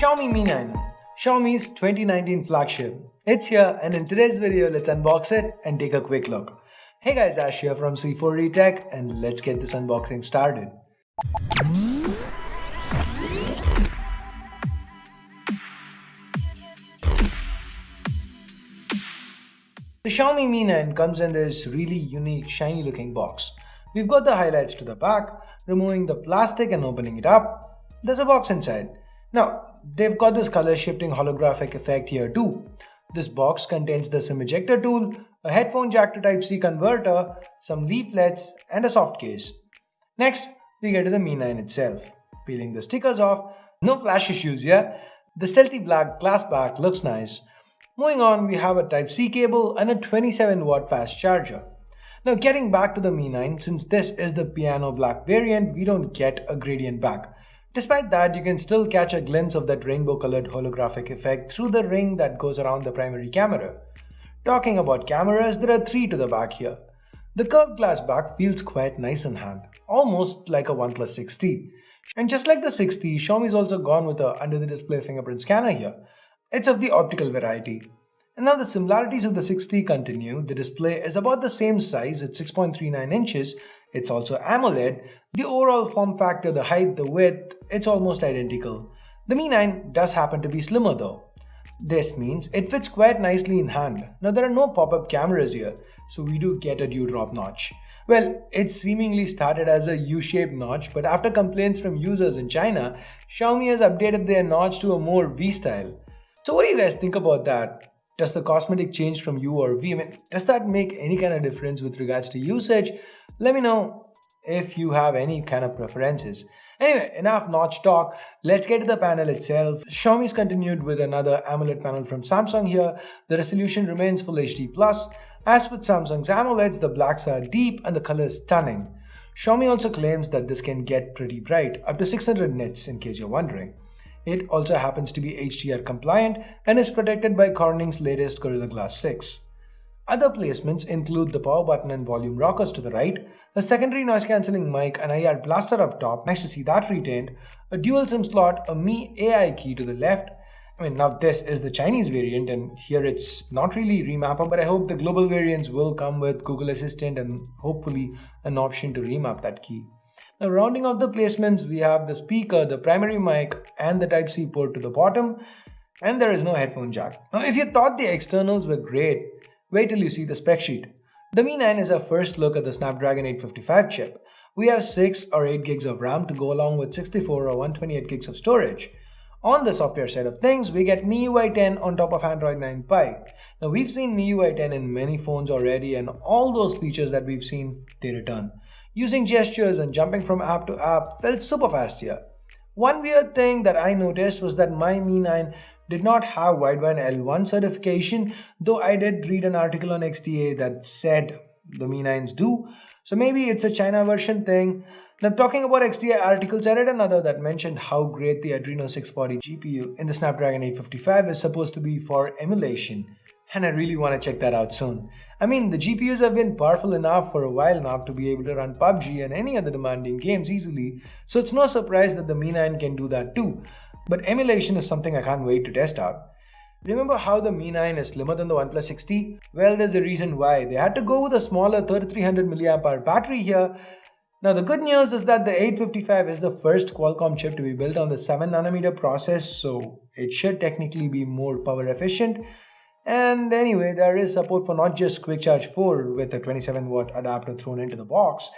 Xiaomi Mi 9, Xiaomi's 2019 flagship. It's here, and in today's video, let's unbox it and take a quick look. Hey guys, Ash here from C4 Tech, and let's get this unboxing started. The Xiaomi Mi 9 comes in this really unique, shiny looking box. We've got the highlights to the back, removing the plastic and opening it up. There's a box inside. Now, they've got this color shifting holographic effect here too. This box contains the SIM ejector tool, a headphone jack to Type-C converter, some leaflets, and a soft case. Next, we get to the Mi 9 itself. Peeling the stickers off, no flash issues, yeah? The stealthy black glass back looks nice. Moving on, we have a Type-C cable and a 27-watt fast charger. Now getting back to the Mi 9, since this is the piano black variant, we don't get a gradient back. Despite that, you can still catch a glimpse of that rainbow-colored holographic effect through the ring that goes around the primary camera. Talking about cameras, there are 3 to the back here. The curved glass back feels quite nice in hand, almost like a OnePlus 6T. And just like the 6T, Xiaomi's also gone with a under-the-display fingerprint scanner here. It's of the optical variety. And now the similarities of the 6T continue. The display is about the same size at 6.39 inches. It's also AMOLED. The overall form factor, the height, the width, it's almost identical. The Mi 9 does happen to be slimmer though. This means it fits quite nicely in hand. Now there are no pop-up cameras here, so we do get a dewdrop notch. Well, it seemingly started as a U-shaped notch, but after complaints from users in China, Xiaomi has updated their notch to a more V-style. So what do you guys think about that? Does the cosmetic change from U or V? I mean, does that make any kind of difference with regards to usage? Let me know if you have any kind of preferences. Anyway, enough notch talk. Let's get to the panel itself. Xiaomi's continued with another AMOLED panel from Samsung here. The resolution remains Full HD+. As with Samsung's AMOLEDs, the blacks are deep and the color is stunning. Xiaomi also claims that this can get pretty bright, up to 600 nits in case you're wondering. It also happens to be HDR compliant and is protected by Corning's latest Gorilla Glass 6. Other placements include the power button and volume rockers to the right, a secondary noise cancelling mic, an IR blaster up top, nice to see that retained, a dual SIM slot, a Mi AI key to the left. I mean, now this is the Chinese variant and here it's not really remapper, but I hope the global variants will come with Google Assistant and hopefully an option to remap that key. Now rounding off the placements, we have the speaker, the primary mic and the Type-C port to the bottom, and there is no headphone jack. Now if you thought the externals were great, wait till you see the spec sheet. The Mi 9 is our first look at the Snapdragon 855 chip. We have 6 or 8 gigs of RAM to go along with 64 or 128 gigs of storage. On the software side of things, we get MIUI 10 on top of Android 9 Pie. Now we've seen MIUI 10 in many phones already, and all those features that we've seen, they return. Using gestures and jumping from app to app felt super fast here. One weird thing that I noticed was that my Mi 9 did not have wideband L1 certification, though I did read an article on XDA that said the Mi 9s do. So maybe it's a China version thing. Now talking about XDA articles, I read another that mentioned how great the Adreno 640 GPU in the Snapdragon 855 is supposed to be for emulation. And I really want to check that out soon. I mean, the GPUs have been powerful enough for a while now to be able to run PUBG and any other demanding games easily, so it's no surprise that the Mi 9 can do that too. But emulation is something I can't wait to test out. Remember how the Mi 9 is slimmer than the OnePlus 6T? Well, there's a reason why. They had to go with a smaller 3300 mAh battery here. Now the good news is that the 855 is the first Qualcomm chip to be built on the 7nm process, so it should technically be more power efficient. And anyway, there is support for not just Quick Charge 4 with a 27-watt adapter thrown into the box,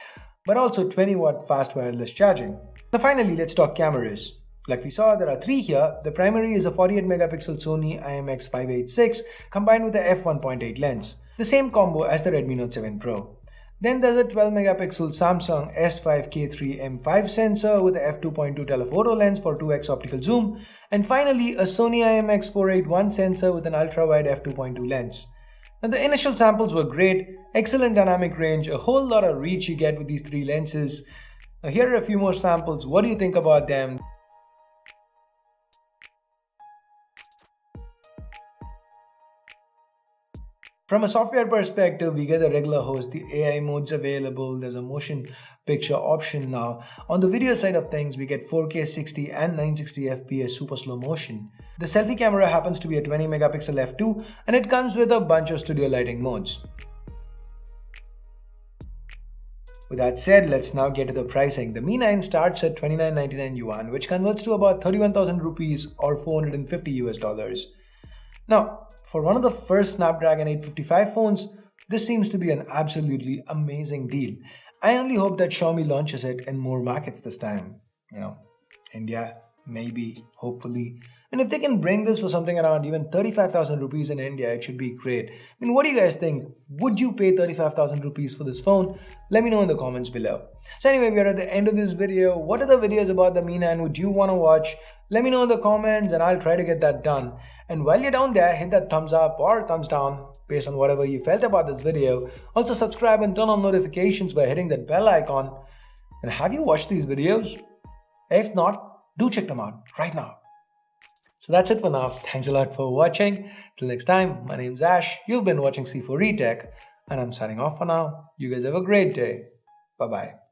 but also 20-watt fast wireless charging. Now finally, let's talk cameras. Like we saw, there are 3 here. The primary is a 48-megapixel Sony IMX586 combined with a f1.8 lens, the same combo as the Redmi Note 7 Pro. Then there's a 12-megapixel Samsung S5K3 M5 sensor with a f2.2 telephoto lens for 2x optical zoom, and finally a Sony IMX481 sensor with an ultra-wide f2.2 lens. Now the initial samples were great, excellent dynamic range, a whole lot of reach you get with these 3 lenses. Now here are a few more samples. What do you think about them? From a software perspective, we get the regular host, the AI modes available, there's a motion picture option now. On the video side of things, we get 4K 60 and 960 FPS super slow motion. The selfie camera happens to be a 20 megapixel f2 and it comes with a bunch of studio lighting modes. With that said, let's now get to the pricing. The Mi 9 starts at 29.99 yuan, which converts to about 31,000 rupees or 450 US dollars. Now, for one of the first Snapdragon 855 phones, this seems to be an absolutely amazing deal. I only hope that Xiaomi launches it in more markets this time. India, maybe, hopefully. And if they can bring this for something around even 35,000 rupees in India, it should be great. What do you guys think? Would you pay 35,000 rupees for this phone? Let me know in the comments below. So anyway, we are at the end of this video. What other videos about the Mi 9 would you want to watch? Let me know in the comments and I'll try to get that done. And while you're down there, hit that thumbs up or thumbs down based on whatever you felt about this video. Also subscribe and turn on notifications by hitting that bell icon. And have you watched these videos? If not, do check them out right now. So that's it for now. Thanks a lot for watching. Till next time, my name's Ash. You've been watching C4E Tech and I'm signing off for now. You guys have a great day. Bye-bye.